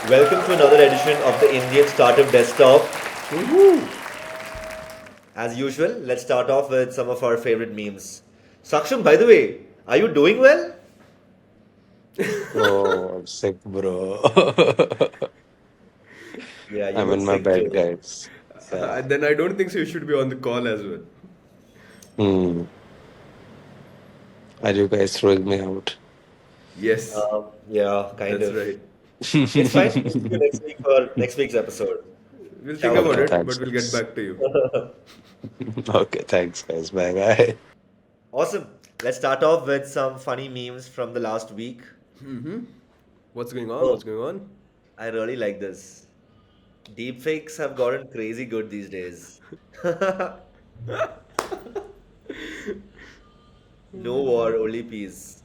Welcome to another edition of the Indian Startup Desktop. Woohoo! As usual, let's start off with some of our favorite memes. Saksham, by the way, are you doing well? Oh, I'm sick, bro. Yeah, you I'm look in my sick bed, too. guys. Yeah. Then I don't think so. You should be on the call as well. Hmm. Are you guys throwing me out? Yes, Yeah, kind that's of. right. It's fine. We'll see you next week for next week's episode. We'll think Ciao for about Okay, now. it, thanks, but we'll get guys. back to you. Okay, thanks, guys. Bye bye. Awesome. Let's start off with some funny memes from the last week. What's going on? What's Oh, going on? I really like this. Deepfakes have gotten crazy good these days. No war, only peace.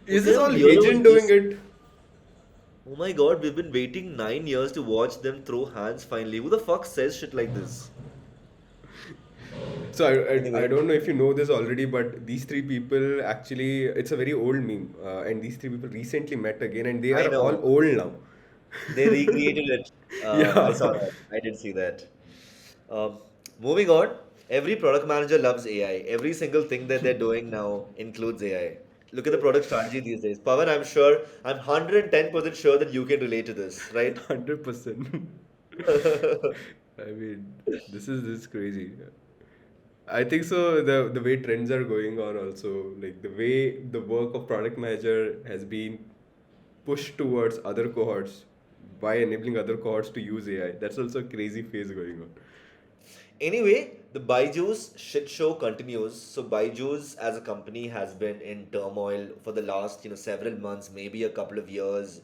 Is Okay, this I would all hear agent about doing this. it? Oh my god, we've been waiting 9 years to watch them throw hands finally. Who the fuck says shit like this? So I Anyway, don't know if you know this already, but these three people actually, it's a very old meme, and these three people recently met again, and they I are all know. old now. They recreated it. I Yeah. saw that. I did see that. Um, Moving on, every product manager loves AI. Every single thing that they're doing now includes AI. Look at the product strategy these days. Pawan, I'm 110% sure that you can relate to this, right? 100%. I mean, this is crazy. I think so. The way trends are going on, also like the way the work of product manager has been pushed towards other cohorts by enabling other cohorts to use AI. That's also a crazy phase going on. Anyway, the Byju's shit show continues. So Byju's as a company has been in turmoil for the last, several months, maybe a couple of years.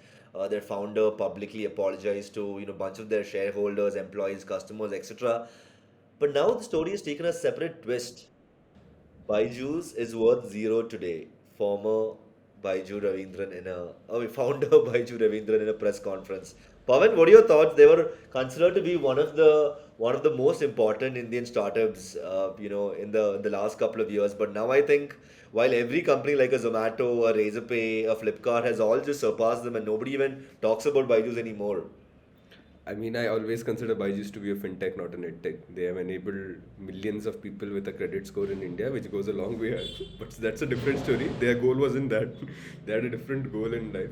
Their founder publicly apologized to, bunch of their shareholders, employees, customers, etc. But now the story has taken a separate twist. Byju's is worth zero today. Former Byju Ravindran founder Byju Ravindran in a press conference. Pawan, what are your thoughts? They were considered to be one of the most important Indian startups, in the last couple of years. But now I think while every company like a Zomato, a Razorpay, a Flipkart has all just surpassed them, and nobody even talks about Byju's anymore. I mean, I always consider Byju's to be a fintech, not an edtech. They have enabled millions of people with a credit score in India, which goes a long way. But that's a different story. Their goal wasn't that. They had a different goal in life,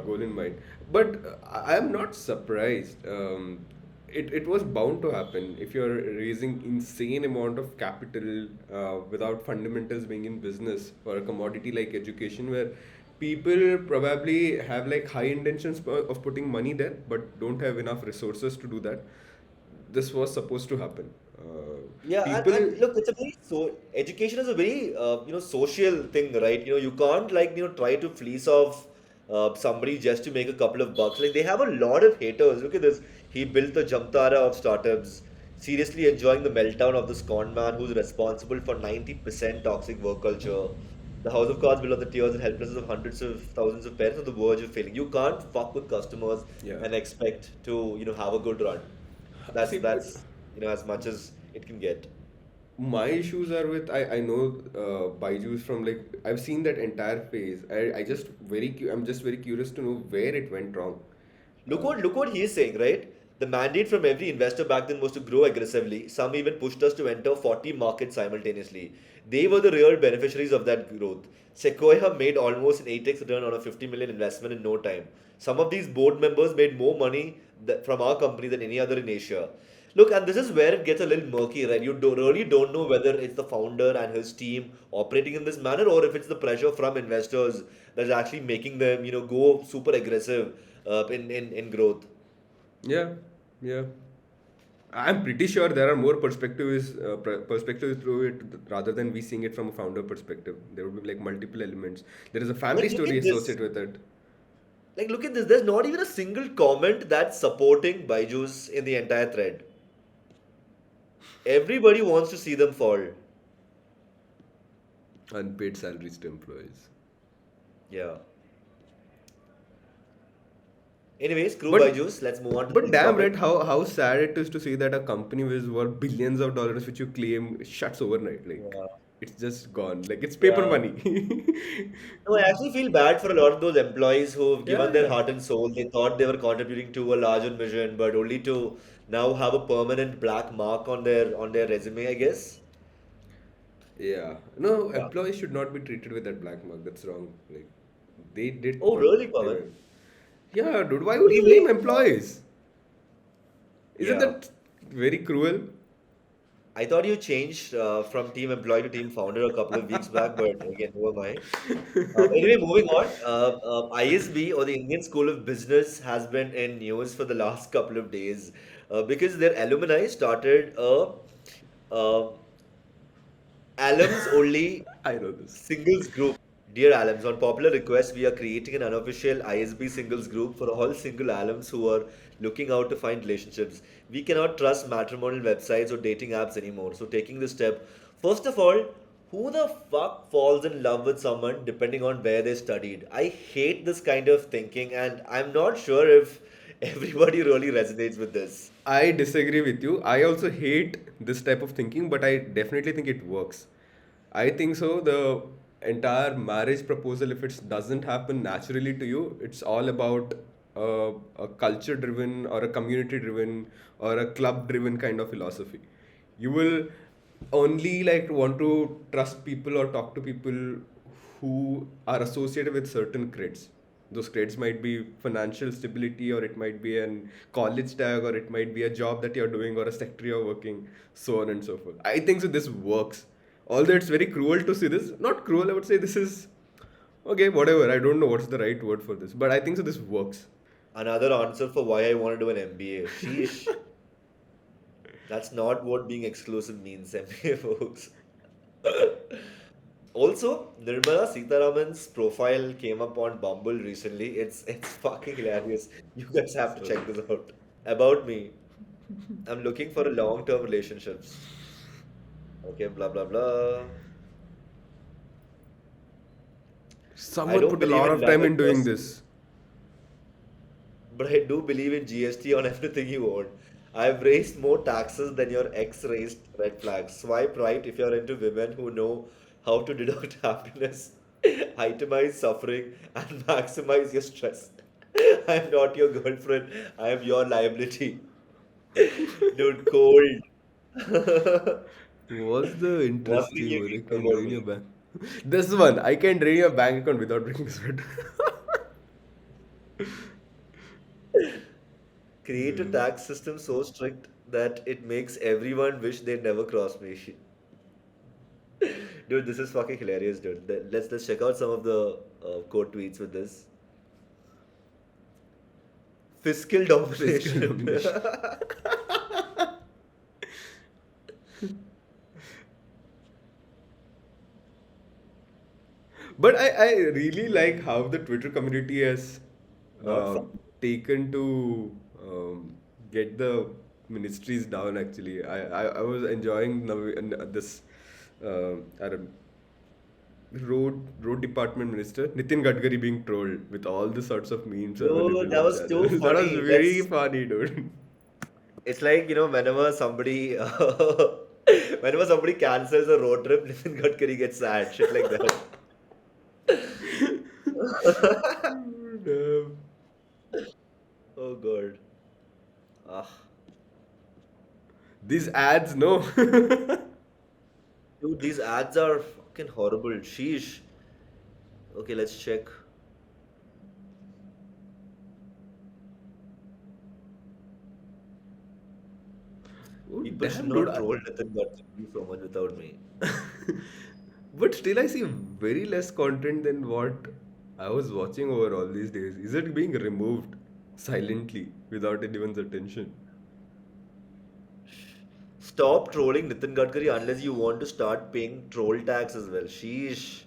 goal in mind. But I am not surprised. It was bound to happen if you're raising insane amount of capital without fundamentals being in business or a commodity like education where people probably have like high intentions of putting money there but don't have enough resources to do that. This was supposed to happen. Yeah, People, and look, it's a very so education is a very social thing, right? You can't like try to fleece off somebody just to make a couple of bucks. Like they have a lot of haters. Look at this. He built the Jamtara of startups, seriously enjoying the meltdown of this con man who's responsible for 90% toxic work culture. The house of cards built on the tears and helplessness of hundreds of thousands of parents on the verge of failing. You can't fuck with customers yeah. and expect to have a good run. That's See, but that's as much as it can get. my issues are with I know Byju's from like I've seen that entire phase. I just I'm just very curious to know where it went wrong. Look what he is saying, right? The mandate from every investor back then was to grow aggressively. Some even pushed us to enter 40 markets simultaneously. They were the real beneficiaries of that growth. Sequoia made almost an 8x return on a 50 million investment in no time. Some of these board members made more money from our company than any other in Asia. Look, and this is where it gets a little murky, right? Really don't know whether it's the founder and his team operating in this manner or if it's the pressure from investors that's actually making them, go super aggressive in growth. Yeah, yeah. I'm pretty sure there are more perspectives through it rather than we seeing it from a founder perspective. There would be like multiple elements. There is a family Like, look story at this. associated with it. Look at this. There's not even a single comment that's supporting Byju's in the entire thread. Everybody wants to see them fall. Unpaid salaries to employees. Yeah. Anyway, screw But Byju's. Let's move on to the but next damn topic. right, how sad it is to see that a company which is worth billions of dollars, which you claim, shuts overnight. Like, Yeah. it's just gone. Like it's paper Yeah. money. No, I actually feel bad for a lot of those employees who've Yeah, given their yeah. heart and soul. They thought they were contributing to a larger mission, but only to now have a permanent black mark on their resume, I guess. Yeah. No, Yeah. employees should not be treated with that black mark. That's wrong. Like they did Oh, what really, they Pawan? were. Yeah, dude, why would you blame Anyway, employees? Isn't yeah. that very cruel? I thought you changed from team employee to team founder a couple of weeks back, but again, who am I? Anyway, moving on. ISB, or the Indian School of Business, has been in news for the last couple of days because their alumni started a alums only I know this. singles group. Dear alums, on popular request, we are creating an unofficial ISB singles group for all single alums who are looking out to find relationships. We cannot trust matrimonial websites or dating apps anymore. So, taking this step, first of all, who the fuck falls in love with someone depending on where they studied? I hate this kind of thinking, and I'm not sure if everybody really resonates with this. I disagree with you. I also hate this type of thinking, but I definitely think it works. I think so. The entire marriage proposal, if it doesn't happen naturally to you, it's all about a culture driven or a community driven or a club driven kind of philosophy. You will only like want to trust people or talk to people who are associated with certain creds. Those grades might be financial stability, or it might be an college tag, or it might be a job that you're doing, or a sector you're working, so on and so forth. I think so. This works. Although it's very cruel to see this, not cruel, I would say this is okay, whatever. I don't know what's the right word for this, but I think so. This works. Another answer for why I want to do an MBA. Sheesh. That's not what being exclusive means, MBA folks. Also, Nirmala Sitaraman's profile came up on Bumble recently. It's fucking hilarious. You guys have to So, check this out. About me, I'm looking for a long-term relationships. Okay, blah blah blah. I someone don't put a believe lot in of love time in at doing first. this. But I do believe in GST on everything you own. I've raised more taxes than your ex raised red flags. Swipe right if you're into women who know how to deduct happiness, itemize suffering, and maximize your stress. I am not your girlfriend. I am your liability. Dude, cold. What's the One thing interesting you one? need I to can know about drain your me. bank. This one, I can drain your bank account without breaking sweat. Create a tax system so strict that it makes everyone wish they'd never crossed me. Dude, this is fucking hilarious, dude. Let's check out some of the quote tweets with this. Fiscal Fiscal domination. domination. But I really like how the Twitter community has Not uh, fun. taken to get the ministries down. Actually, I was enjoying this I don't, road department minister Nitin Gadkari being trolled with all the sorts of memes Dude, available that on was too channels. That was funny. very funny, dude. It's like, whenever somebody, whenever somebody cancels a road trip, Nitin Gadkari gets sad. Shit like that. Dude, Oh, God. Ah. these ads, no. Dude, these ads are fucking horrible. Sheesh. Okay, let's check. Oh, People should damn, dude. not troll Nitin Gadkari so much without me. But still, I see very less content than what I was watching over all these days. Is it being removed silently without anyone's attention? Stop trolling Nitin Gadkari unless you want to start paying troll tax as well. Sheesh.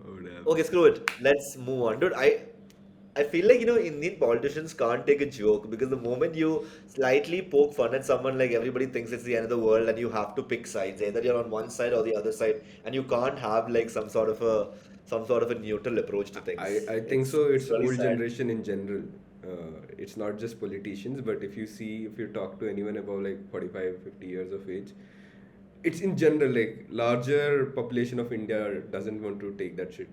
Oh, damn. Okay, screw it. Let's move on. Dude, I feel like Indian politicians can't take a joke because the moment you slightly poke fun at someone, like everybody thinks it's the end of the world and you have to pick sides. Either you're on one side or the other side, and you can't have like some sort of a neutral approach to things. I think It's so. it's It's really old sad. generation in general. It's not just politicians, but if you talk to anyone above like 45, 50 years of age, it's in general like larger population of India doesn't want to take that shit.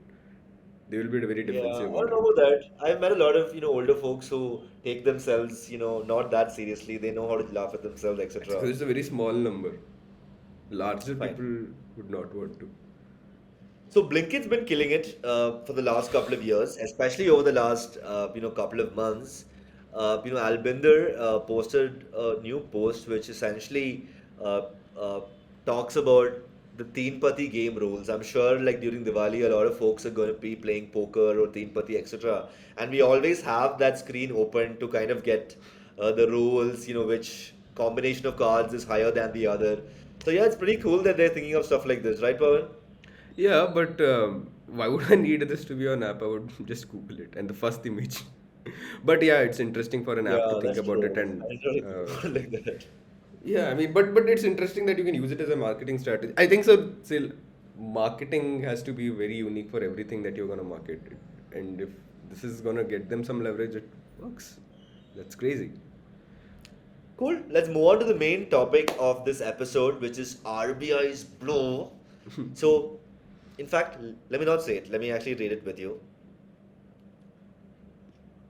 They will be very Yeah, defensive I about don't know it. about that. I've met a lot of, older folks who take themselves, not that seriously. They know how to laugh at themselves, It's etc. because it's a very small number. Larger Fine. people would not want to. So Blinkit's been killing it for the last couple of years, especially over the last couple of months. Albinder posted a new post which essentially uh, uh, talks about the Teen Pati game rules. I'm sure like during Diwali, a lot of folks are going to be playing poker or Teen Pati, etc. And we always have that screen open to kind of get the rules, which combination of cards is higher than the other. So yeah, it's pretty cool that they're thinking of stuff like this, right, Pawan? Yeah, but why would I need this to be on app? I would just Google it and the first image. But yeah, it's interesting for an app to Yeah, think that's about it true. and I didn't really think uh, about it like that. yeah, I mean, but it's interesting that you can use it as a marketing strategy. I think so. Still, marketing has to be very unique for everything that you're gonna market, and if this is gonna get them some leverage, it works. That's crazy. Cool. Let's move on to the main topic of this episode, which is RBI's blow. So, in fact, let me not say it. Let me actually read it with you.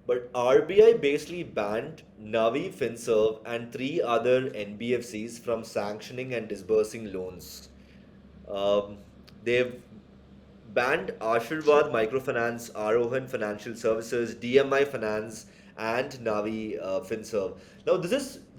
But RBI basically banned NAVI, FinServ, and three other NBFCs from sanctioning and disbursing loans. Um, they've banned Ashirwad Microfinance, Arohan Financial Services, DMI Finance, and Navi FinServ. Now, this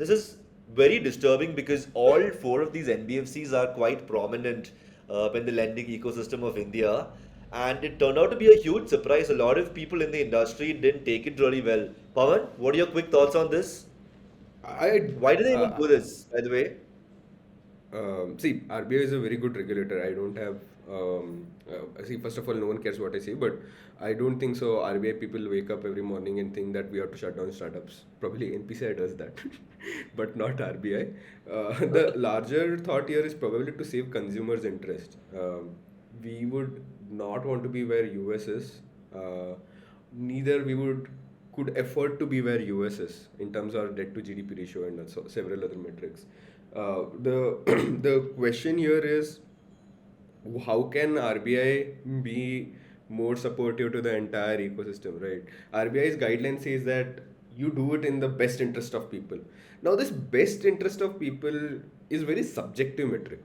is very disturbing because all four of these NBFCs are quite prominent in the lending ecosystem of India, and it turned out to be a huge surprise. A lot of people in the industry didn't take it really well. Pawan, what are your quick thoughts on this? I Why did they even do this, by the way? see, RBI is a very good regulator. I don't have, see, first of all, no one cares what I say, but I don't think so. RBI people wake up every morning and think that we have to shut down startups. Probably NPCI does that, but not RBI. The larger thought here is probably to save consumers' interest. We would not want to be where US is. Neither we would could afford to be where US is in terms of debt to GDP ratio and also several other metrics. The the question here is how can RBI be more supportive to the entire ecosystem, right? RBI's guideline says that you do it in the best interest of people. Now, this best interest of people is very subjective metric.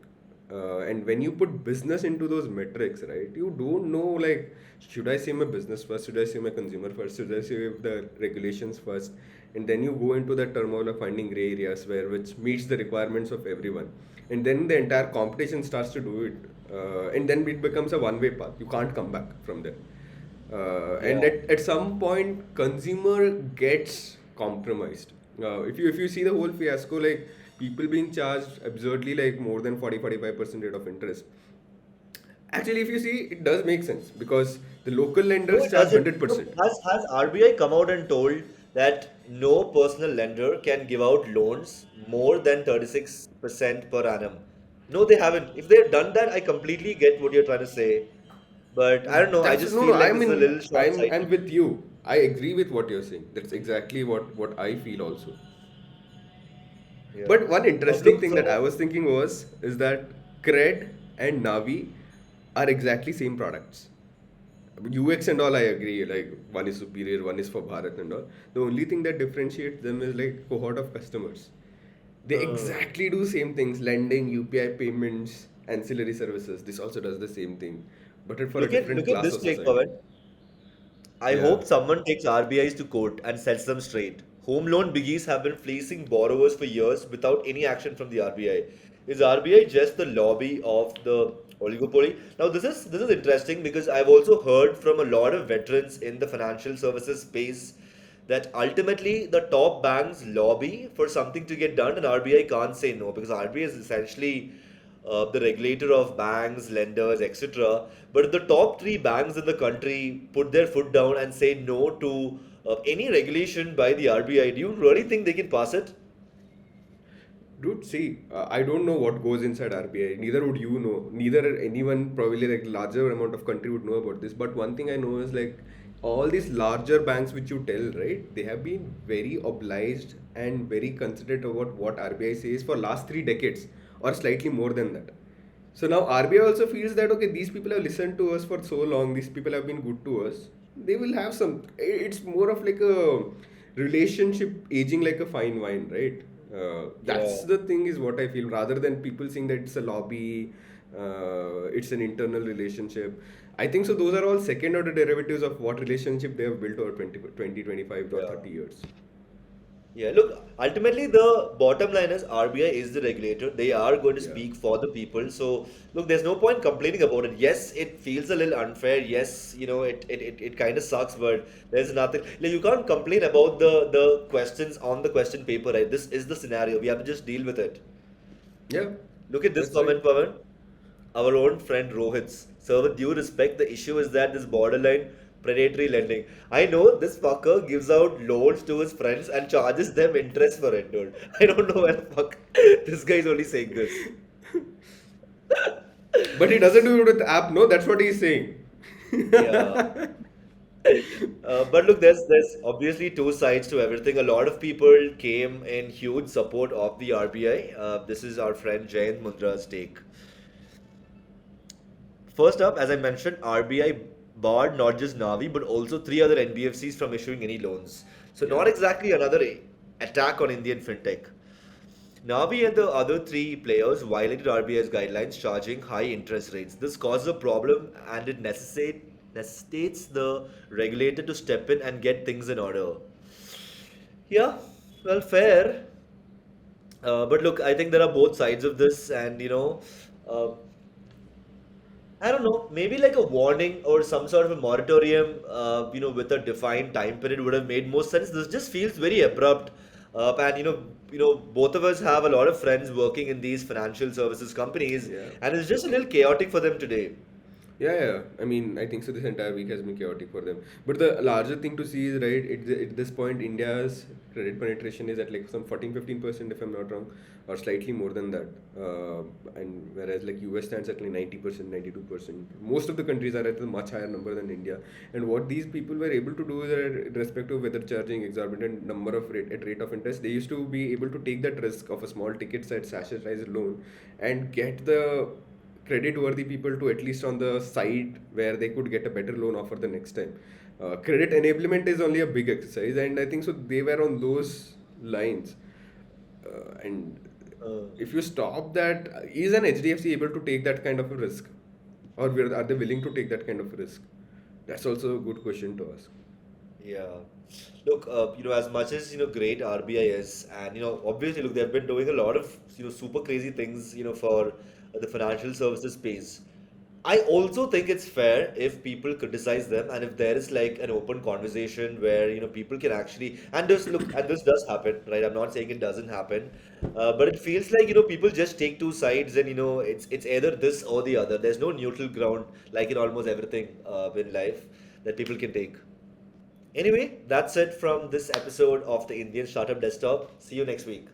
And when you put business into those metrics, right, you don't know like, should I say my business first? Should I say my consumer first? Should I say the regulations first? And then you go into the turmoil of finding gray areas where which meets the requirements of everyone, and then the entire competition starts to do it, and then it becomes a one-way path. You can't come back from there. And Yeah. at some point, consumer gets compromised. If you see the whole fiasco, like people being charged absurdly like more than 40-45% rate of interest. Actually, if you see, it does make sense because the local No, lenders it charge doesn't. 100%. Has RBI come out and told that no personal lender can give out loans more than 36% per annum? No, they haven't. If they've done that, I completely get what you're trying to say. But I don't know. I That's just no, no. feel like I this is a mean, little I'm short-sighted. with you. I agree with what you're saying. That's exactly what I feel also. Yeah. But one interesting Look, thing that I so was thinking was is that Cred and Navi are exactly same products. UX and all I agree, like one is superior, one is for Bharat and all. The only thing that differentiates them is like cohort of customers. They uh, exactly do same things, lending, UPI payments, ancillary services. This also does the same thing, but it for a different look at class this of take, society. Pawan. I Yeah. hope someone takes RBIs to court and sets them straight. Home loan biggies have been fleecing borrowers for years without any action from the RBI. Is RBI just the lobby of the oligopoly? Now this is interesting because I've also heard from a lot of veterans in the financial services space that ultimately the top banks lobby for something to get done and RBI can't say no because RBI is essentially the regulator of banks, lenders, etc. But if the top three banks in the country put their foot down and say no to any regulation by the RBI, do you really think they can pass it? Dude, see, I don't know what goes inside RBI. Neither would you know. Neither anyone probably like larger amount of country would know about this. But one thing I know is like all these larger banks which you tell, right? They have been very obliged and very considerate about what RBI says for last 3 decades. or slightly more than that. So now RBI also feels that okay, these people have listened to us for so long, these people have been good to us. They will have some. It's more of like a relationship aging like a fine wine, right? That's Yeah. the thing is what I feel. Rather than people saying that it's a lobby, it's an internal relationship. I think so. Those are all second order derivatives of what relationship they have built over 20, 25 or Yeah. 30 years. Yeah, look, ultimately the bottom line is RBI is the regulator. They are going to Yeah. speak for the people. So, look, there's no point complaining about it. Yes, it feels a little unfair. Yes, it kind of sucks, but there's nothing. Like, you can't complain about the questions on the question paper, right? This is the scenario. We have to just deal with it. Yeah, Look at this that's right. comment, Pavan. Our own friend Rohit's. So, with due respect, the issue is that this borderline predatory lending. I know this fucker gives out loans to his friends and charges them interest for it, dude. I don't know where the fuck this guy's only saying this. But he doesn't do it with the app, no? That's what he's saying. Yeah. But look, there's obviously two sides to everything. A lot of people came in huge support of the RBI. This is our friend Jayant Mundra's take. First up, as I mentioned, RBI barred not just NAVI but also three other NBFCs from issuing any loans. So Yeah. not exactly another attack on Indian fintech. NAVI and the other three players violated RBI's guidelines, charging high interest rates. This caused a problem, and it necessitates the regulator to step in and get things in order. Yeah, well, fair. But look, I think there are both sides of this, and uh, I don't know, maybe like a warning or some sort of a moratorium, with a defined time period would have made more sense. This just feels very abrupt. And both of us have a lot of friends working in these financial services companies, Yeah. and it's just a little chaotic for them today. Yeah, yeah. I mean, I think so. This entire week has been chaotic for them. But the larger thing to see is right at this point, India's credit penetration is at like some 14-15%, if I'm not wrong, or slightly more than that. And whereas like US stands at like 90%, 92%. Most of the countries are at a much higher number than India. And what these people were able to do is that, irrespective of whether charging exorbitant number of rate of interest, they used to be able to take that risk of a small ticket size sachet size loan and get the credit worthy people to at least on the side where they could get a better loan offer the next time. Credit enablement is only a big exercise, and I think so they were on those lines. And Uh, if you stop that, is an HDFC able to take that kind of a risk, or are they willing to take that kind of risk? That's also a good question to ask. Yeah. Look, as much as, great RBI is, and, obviously, look, they've been doing a lot of, super crazy things, for the financial services space. I also think it's fair if people criticize them and if there is like an open conversation where, people can actually, and this, look, and this does happen, right? I'm not saying it doesn't happen, but it feels like, people just take two sides and, it's either this or the other. There's no neutral ground, like in almost everything in life that people can take. Anyway, that's it from this episode of the Indian Startup Desktop. See you next week.